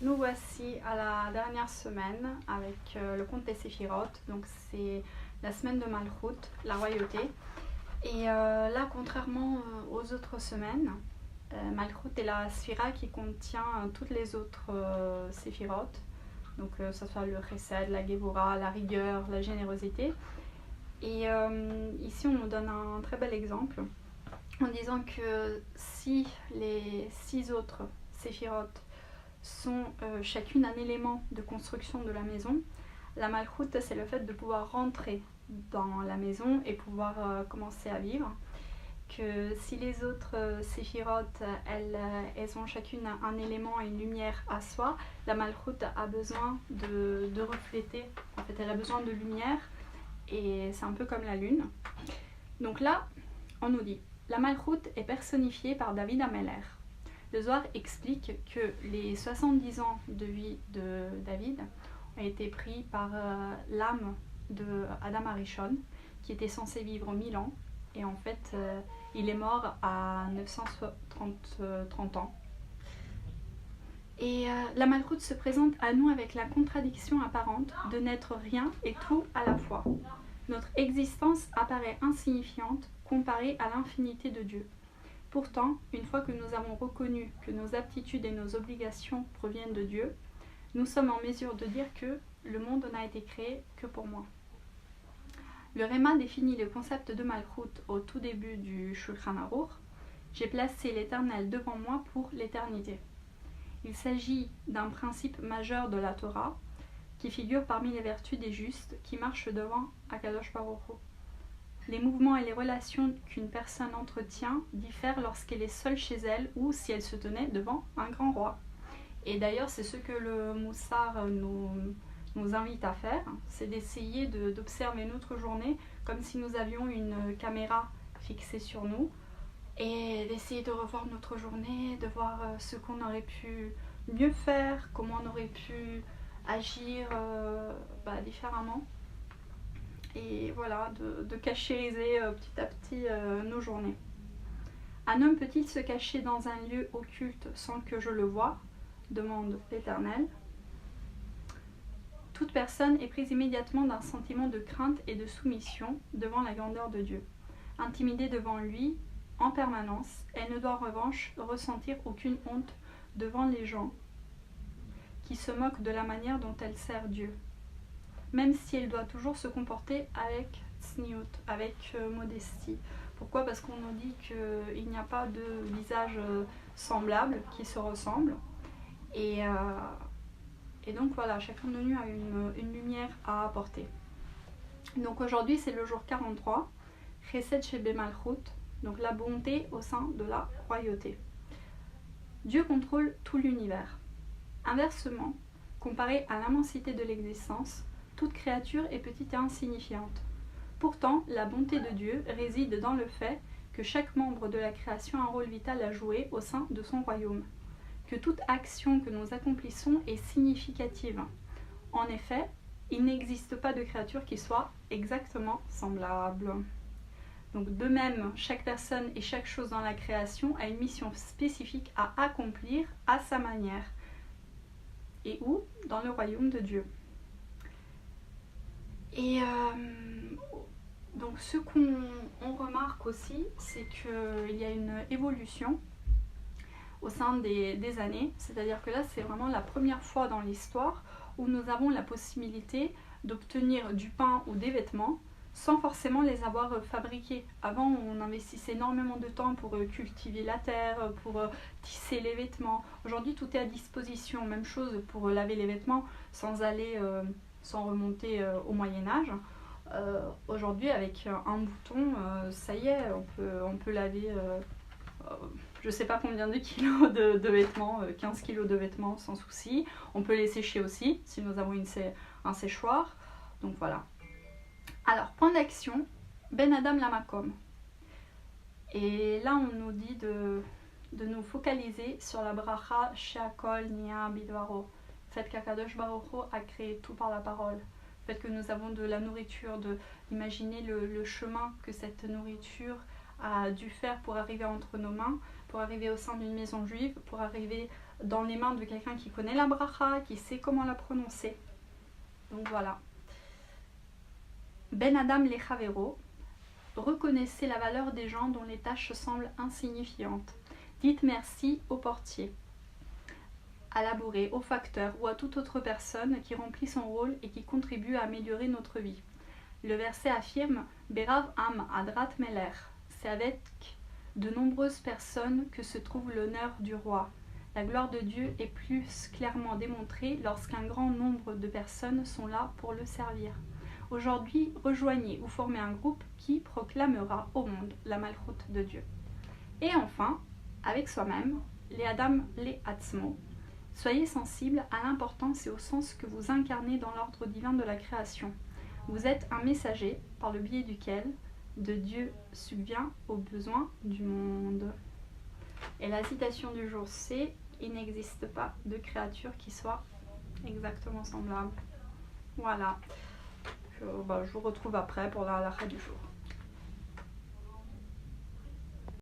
Nous voici à la dernière semaine avec le conte des Séphiroth. Donc c'est la semaine de Malchut, la royauté. Et là, contrairement aux autres semaines, Malchut est la sphira qui contient toutes les autres Séphiroth. Donc que ce soit le Chesed, la Gévora, la rigueur, la générosité. Et ici, on nous donne un très bel exemple en disant que si les 6 autres Séphiroth sont chacune un élément de construction de la maison, la Malchut, c'est le fait de pouvoir rentrer dans la maison et pouvoir commencer à vivre. Que si les autres Séphiroth, elles ont chacune un élément et une lumière à soi, la Malchut a besoin de refléter. En fait, elle a besoin de lumière et c'est un peu comme la lune. Donc là, on nous dit, la Malchut est personnifiée par David Ameller. Le Zohar explique que les 70 ans de vie de David ont été pris par l'âme de Adam Arishon, qui était censé vivre 1000 ans, et en fait, il est mort à 930 ans. Et la Malchut se présente à nous avec la contradiction apparente de n'être rien et tout à la fois. Notre existence apparaît insignifiante comparée à l'infinité de Dieu. Pourtant, une fois que nous avons reconnu que nos aptitudes et nos obligations proviennent de Dieu, nous sommes en mesure de dire que le monde n'a été créé que pour moi. Le Réma définit le concept de Malchut au tout début du Shulchan Aruch. J'ai placé l'Éternel devant moi pour l'éternité. Il s'agit d'un principe majeur de la Torah qui figure parmi les vertus des justes qui marchent devant Akadosh Baruch Hu. Les mouvements et les relations qu'une personne entretient diffèrent lorsqu'elle est seule chez elle ou si elle se tenait devant un grand roi. Et d'ailleurs, c'est ce que le Moussar nous invite à faire, c'est d'essayer d'observer notre journée comme si nous avions une caméra fixée sur nous et d'essayer de revoir notre journée, de voir ce qu'on aurait pu mieux faire, comment on aurait pu agir différemment. Et voilà, de cachériser petit à petit nos journées. Un homme peut-il se cacher dans un lieu occulte sans que je le voie ? Demande l'Éternel. Toute personne est prise immédiatement d'un sentiment de crainte et de soumission devant la grandeur de Dieu. Intimidée devant lui en permanence, elle ne doit en revanche ressentir aucune honte devant les gens qui se moquent de la manière dont elle sert Dieu. Même si elle doit toujours se comporter avec tsniout, avec modestie. Pourquoi ? Parce qu'on nous dit qu'il n'y a pas de visage semblable qui se ressemble. Et donc voilà, chacun de nous a une lumière à apporter. Donc aujourd'hui, c'est le jour 43, Chesed Shebe Malchut, donc la bonté au sein de la royauté. Dieu contrôle tout l'univers. Inversement, comparé à l'immensité de l'existence, toute créature est petite et insignifiante. Pourtant, la bonté de Dieu réside dans le fait que chaque membre de la création a un rôle vital à jouer au sein de son royaume. Que toute action que nous accomplissons est significative. En effet, il n'existe pas de créature qui soit exactement semblable. Donc de même, chaque personne et chaque chose dans la création a une mission spécifique à accomplir à sa manière. Et où ? Dans le royaume de Dieu. Et donc ce qu'on remarque aussi, c'est qu'il y a une évolution au sein des années. C'est-à-dire que là, c'est vraiment la première fois dans l'histoire où nous avons la possibilité d'obtenir du pain ou des vêtements sans forcément les avoir fabriqués. Avant, on investissait énormément de temps pour cultiver la terre, pour tisser les vêtements. Aujourd'hui, tout est à disposition. Même chose pour laver les vêtements sans remonter au Moyen-Âge. Aujourd'hui, avec un bouton, ça y est, on peut laver je ne sais pas combien de kilos de vêtements, 15 kilos de vêtements sans souci. On peut les sécher aussi si nous avons un séchoir. Donc voilà. Alors, point d'action, Ben Adam Lamakom. Et là, on nous dit de nous focaliser sur la bracha Sheakol Nia Bidvaro. Le fait qu'Akadosh Baruch Hu a créé tout par la parole. Le fait que nous avons de la nourriture, d'imaginer le chemin que cette nourriture a dû faire pour arriver entre nos mains, pour arriver au sein d'une maison juive, pour arriver dans les mains de quelqu'un qui connaît la bracha, qui sait comment la prononcer. Donc voilà. Ben Adam Lechavero, reconnaissez la valeur des gens dont les tâches semblent insignifiantes. Dites merci au portier, à labouré, au facteur ou à toute autre personne qui remplit son rôle et qui contribue à améliorer notre vie. Le verset affirme Berav Am Adrat Meler. C'est avec de nombreuses personnes que se trouve l'honneur du roi. La gloire de Dieu est plus clairement démontrée lorsqu'un grand nombre de personnes sont là pour le servir. Aujourd'hui, rejoignez ou formez un groupe qui proclamera au monde la malchoute de Dieu. Et enfin, avec soi-même, les Adam, les Atzmo, soyez sensibles à l'importance et au sens que vous incarnez dans l'ordre divin de la création. Vous êtes un messager par le biais duquel de Dieu subvient aux besoins du monde. Et la citation du jour, c'est « Il n'existe pas de créature qui soit exactement semblable ». Voilà. Je vous retrouve après pour la halakha du jour.